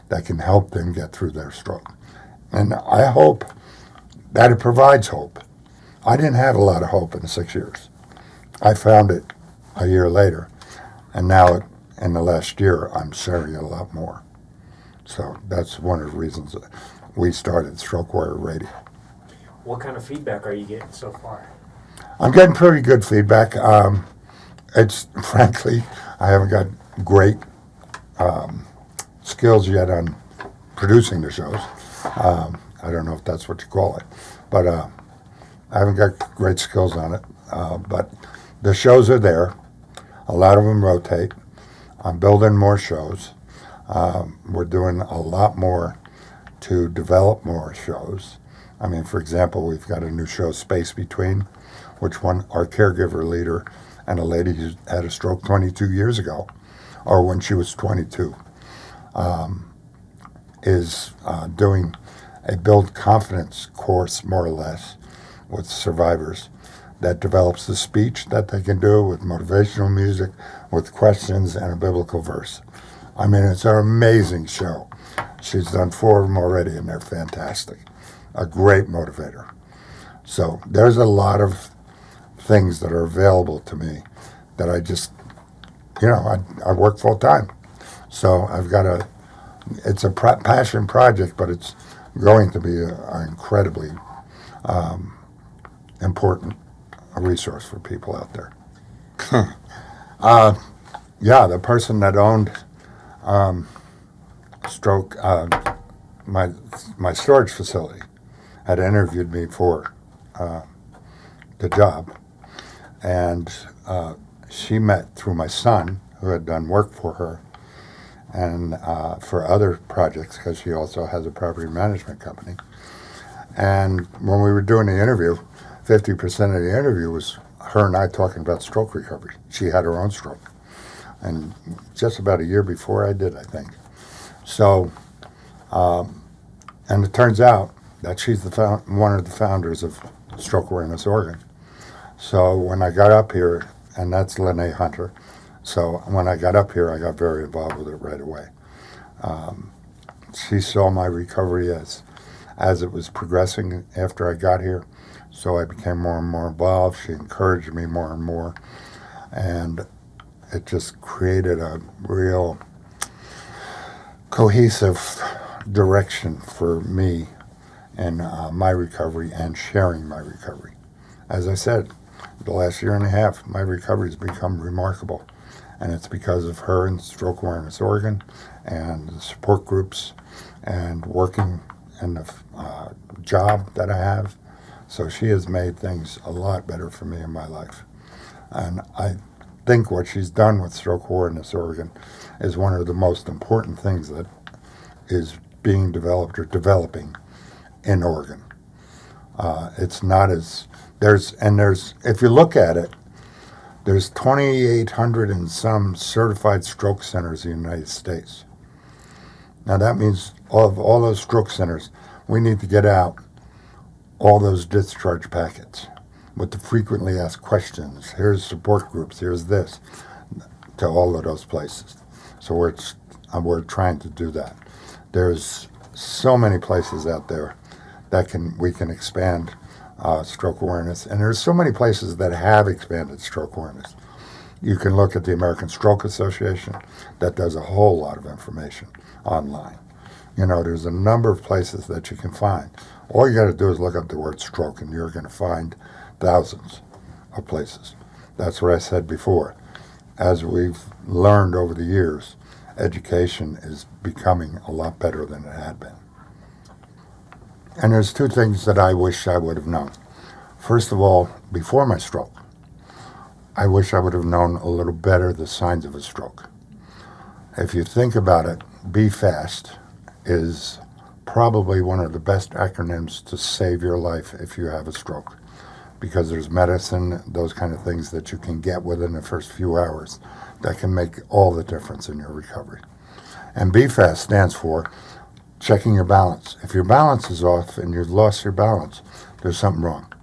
that can help them get through their stroke. And I hope that it provides hope. I didn't have a lot of hope in 6 years. I found it a year later, and now in the last year, I'm sharing a lot more. So that's one of the reasons that we started Stroke Warrior Radio. What kind of feedback are you getting so far? I'm getting pretty good feedback. It's frankly, I haven't got great skills yet on producing the shows. I don't know if that's what you call it, but I haven't got great skills on it. But the shows are there. A lot of them rotate. I'm building more shows. We're doing a lot more to develop more shows. I mean, for example, we've got a new show, Space Between, which our caregiver leader and a lady who had a stroke 22 years ago, or when she was 22, is doing a build confidence course, more or less, with survivors that develops the speech that they can do with motivational music, with questions and a biblical verse. I mean, it's an amazing show. She's done 4 of them already, and they're fantastic. A great motivator. So there's a lot of things that are available to me that I just, I work full time. So I've got it's a passion project, but it's going to be an incredibly important resource for people out there. The person that owned Stroke, my storage facility, had interviewed me for the job, and she met through my son, who had done work for her and for other projects, because she also has a property management company. And when we were doing the interview, 50% of the interview was her and I talking about stroke recovery. She had her own stroke, and just about a year before I did, I think. So, and it turns out that she's one of the founders of Stroke Awareness Oregon. So when I got up here, and that's Lene Hunter, so when I got up here, I got very involved with it right away. She saw my recovery as it was progressing after I got here, so I became more and more involved. She encouraged me more and more, and it just created a real cohesive direction for me in my recovery and sharing my recovery. As I said, the last year and a half, my recovery has become remarkable, and it's because of her and Stroke Awareness Oregon and the support groups and working in the job that I have. So she has made things a lot better for me in my life. And I think what she's done with Stroke Awareness Oregon is one of the most important things that is being developed or developing in Oregon. It's not as, if you look at it, there's 2,800 and some certified stroke centers in the United States. Now that means of all those stroke centers, we need to get out all those discharge packets with the frequently asked questions. Here's support groups, here's this, to all of those places. So we're trying to do that. There's so many places out there that we can expand stroke awareness, and there's so many places that have expanded stroke awareness. You can look at the American Stroke Association that does a whole lot of information online. There's a number of places that you can find. All you got to do is look up the word stroke, and you're going to find thousands of places. That's what I said before. As we've learned over the years, education is becoming a lot better than it had been. And there's 2 things that I wish I would have known. First of all, before my stroke, I wish I would have known a little better the signs of a stroke. If you think about it, BFAST is probably one of the best acronyms to save your life if you have a stroke, because there's medicine, those kind of things that you can get within the first few hours that can make all the difference in your recovery. And BFAST stands for checking your balance. If your balance is off and you've lost your balance, there's something wrong.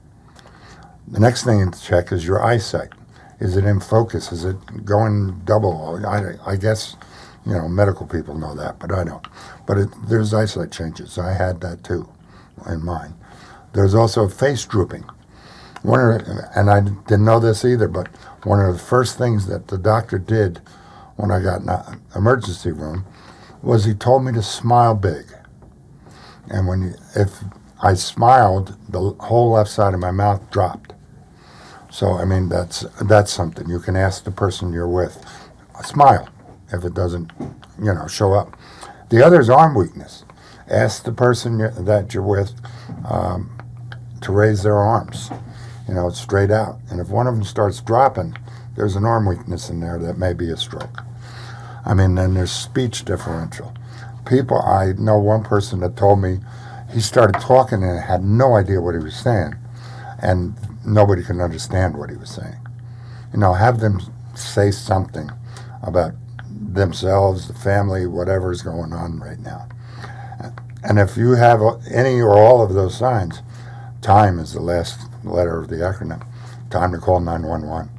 The next thing to check is your eyesight. Is it in focus? Is it going double? I guess You know, medical people know that, but I don't. But there's eyesight changes. I had that too in mine. There's also face drooping. And I didn't know this either, but one of the first things that the doctor did when I got in the emergency room was he told me to smile big. And if I smiled, the whole left side of my mouth dropped. So, I mean, that's something. You can ask the person you're with, smile if it doesn't, show up. The other is arm weakness. Ask the person that you're with to raise their arms, straight out. And if one of them starts dropping, there's an arm weakness in there that may be a stroke. I mean, then there's speech differential. I know one person that told me he started talking and had no idea what he was saying, and nobody could understand what he was saying. Have them say something about themselves, the family, whatever's going on right now. And if you have any or all of those signs, time is the last letter of the acronym. Time to call 911.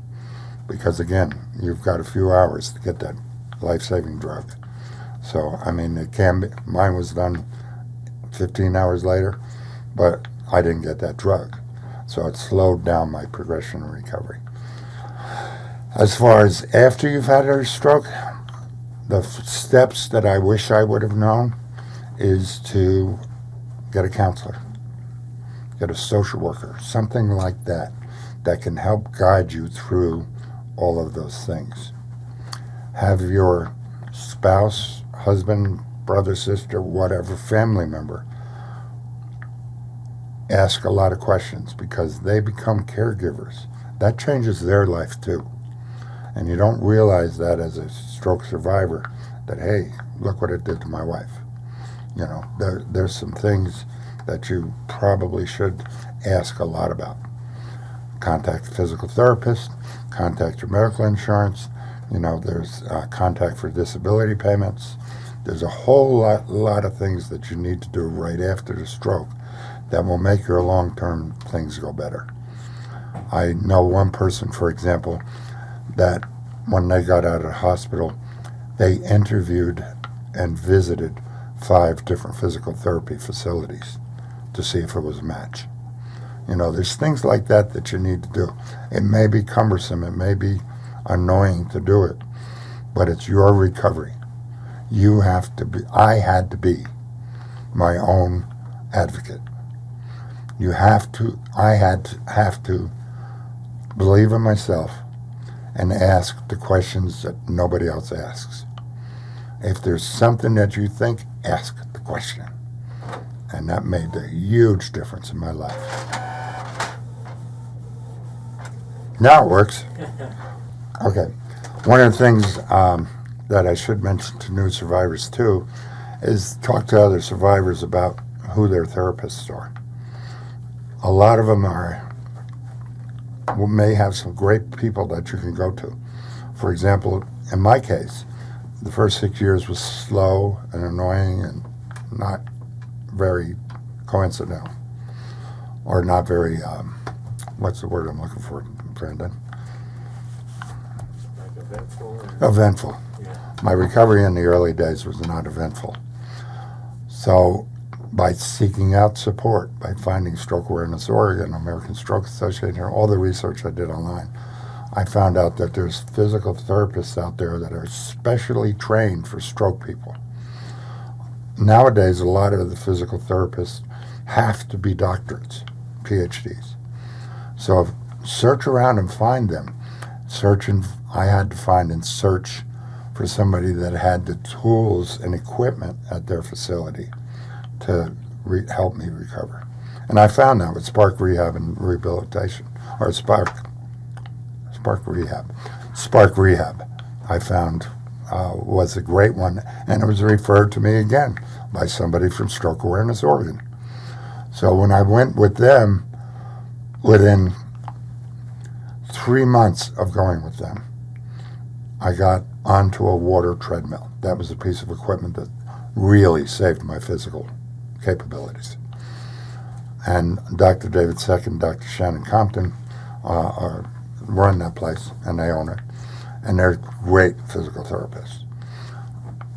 Because again, you've got a few hours to get that life-saving drug. So, I mean, it can be, mine was done 15 hours later, but I didn't get that drug. So it slowed down my progression and recovery. As far as after you've had a stroke, the steps that I wish I would have known is to get a counselor, get a social worker, something like that can help guide you through all of those things. Have your spouse, husband, brother, sister, whatever, family member, ask a lot of questions because they become caregivers. That changes their life too. And you don't realize that as a stroke survivor, that, hey, look what it did to my wife. There's some things that you probably should ask a lot about. Contact a physical therapist, contact your medical insurance. There's contact for disability payments. There's a whole lot of things that you need to do right after the stroke that will make your long-term things go better. I know one person, for example, that when they got out of the hospital, they interviewed and visited 5 different physical therapy facilities to see if it was a match. There's things like that you need to do. It may be cumbersome, it may be annoying to do it, but it's your recovery. I had to be my own advocate. I have to believe in myself and ask the questions that nobody else asks. If there's something that you think, ask the question. And that made a huge difference in my life. Now it works. Okay. One of the things that I should mention to new survivors too is talk to other survivors about who their therapists are. A lot of them may have some great people that you can go to. For example, in my case, the first 6 years was slow and annoying and not very coincidental, or not very, what's the word I'm looking for, Brandon? Like eventful? Eventful. Yeah. My recovery in the early days was not eventful. So by seeking out support, by finding Stroke Awareness Oregon, American Stroke Association, all the research I did online, I found out that there's physical therapists out there that are specially trained for stroke people. Nowadays, a lot of the physical therapists have to be doctorates, PhDs. So search around and find them. I had to find and search for somebody that had the tools and equipment at their facility to help me recover. And I found that with Spark Rehab and Rehabilitation, or Spark Rehab. Spark Rehab, I found, was a great one, and it was referred to me again by somebody from Stroke Awareness Oregon. So when I went with them, within 3 months of going with them, I got onto a water treadmill. That was a piece of equipment that really saved my physical capabilities. And Dr. David Seck and Dr. Shannon Compton run that place, and they own it. And they're great physical therapists.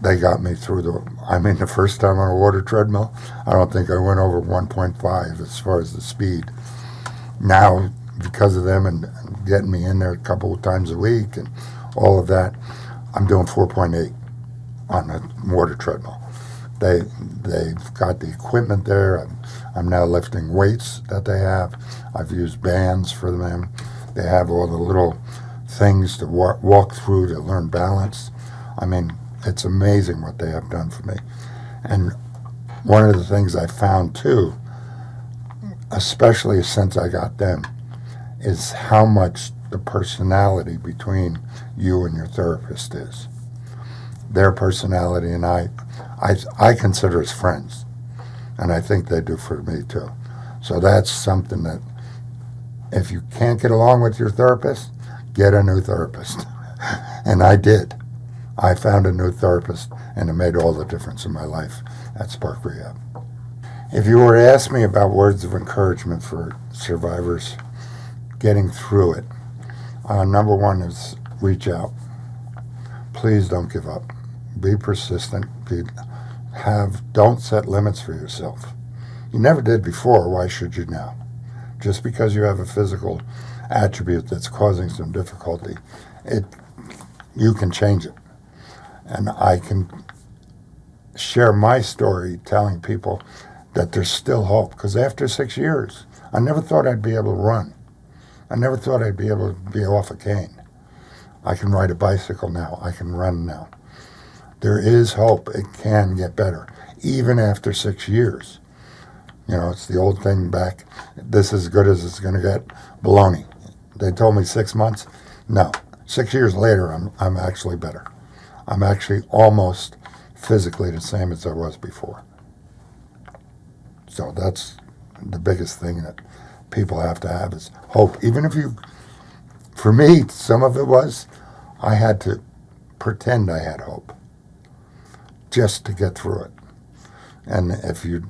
they got me through the first time on a water treadmill, I don't think I went over 1.5 as far as the speed. Now, because of them and getting me in there a couple of times a week and all of that, I'm doing 4.8 on a water treadmill. They've got the equipment there. I'm now lifting weights that they have. I've used bands for them. They have all the little things to walk through to learn balance. I mean, it's amazing what they have done for me. And one of the things I found too, especially since I got them, is how much the personality between you and your therapist is. Their personality and I consider as friends, and I think they do for me too. So that's something that if you can't get along with your therapist, get a new therapist. And I did. I found a new therapist, and it made all the difference in my life at Spark Rehab. If you were to ask me about words of encouragement for survivors getting through it, number one is reach out. Please don't give up. Be persistent. Don't set limits for yourself. You never did before. Why should you now? Just because you have a physical attribute that's causing some difficulty, you can change it. And I can share my story telling people that there's still hope. Because after 6 years, I never thought I'd be able to run. I never thought I'd be able to be off a cane. I can ride a bicycle now. I can run now. There is hope. It can get better, even after 6 years. You know, it's the old thing back, this is as good as it's going to get. Baloney. They told me 6 months. No. 6 years later, I'm actually better. I'm actually almost physically the same as I was before. So that's the biggest thing that people have to have is hope. Even if for me, some of it was, I had to pretend I had hope just to get through it. And if you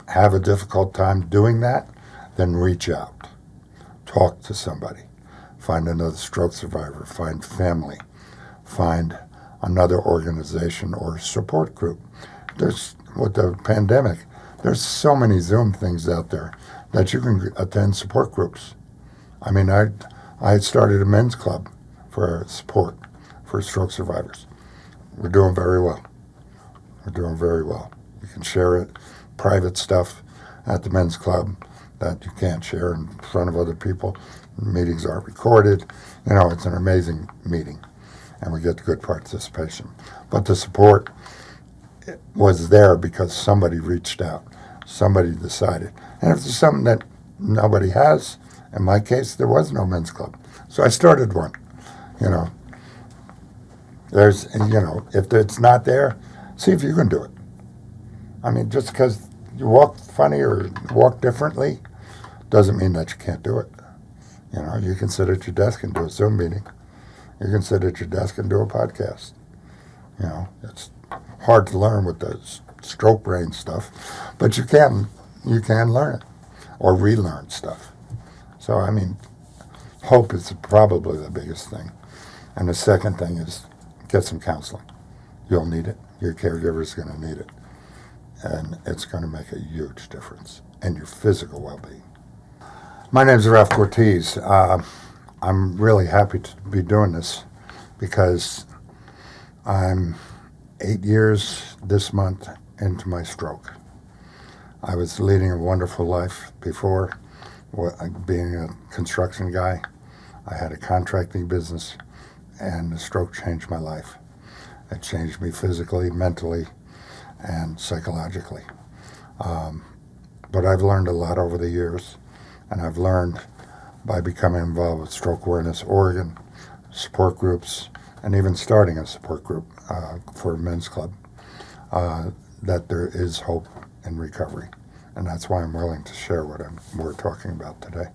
have a difficult time doing that, then reach out. Talk to somebody. Find another stroke survivor. Find family. Find another organization or support group. With the pandemic, there's so many Zoom things out there that you can attend support groups. I mean, I started a men's club for support for stroke survivors. We're doing very well. We're doing very well. You can share it, private stuff at the men's club that you can't share in front of other people. Meetings are recorded. You know, it's an amazing meeting, and we get good participation. But the support was there because somebody reached out. Somebody decided. And if there's something that nobody has, in my case, there was no men's club. So I started one. You know, if it's not there, see if you can do it. I mean, just because you walk funny or walk differently doesn't mean that you can't do it. You know, you can sit at your desk and do a Zoom meeting. You can sit at your desk and do a podcast. You know, it's hard to learn with the stroke brain stuff, but you can learn it or relearn stuff. So, I mean, hope is probably the biggest thing. And the second thing is get some counseling. You'll need it. Your caregiver is going to need it. And it's going to make a huge difference in your physical well-being. My name is Ralph Cortese. I'm really happy to be doing this because I'm 8 years this month into my stroke. I was leading a wonderful life before, being a construction guy. I had a contracting business, and the stroke changed my life. It changed me physically, mentally, and psychologically. But I've learned a lot over the years, and I've learned by becoming involved with Stroke Awareness Oregon, support groups, and even starting a support group for a men's club, that there is hope in recovery. And that's why I'm willing to share what we're talking about today.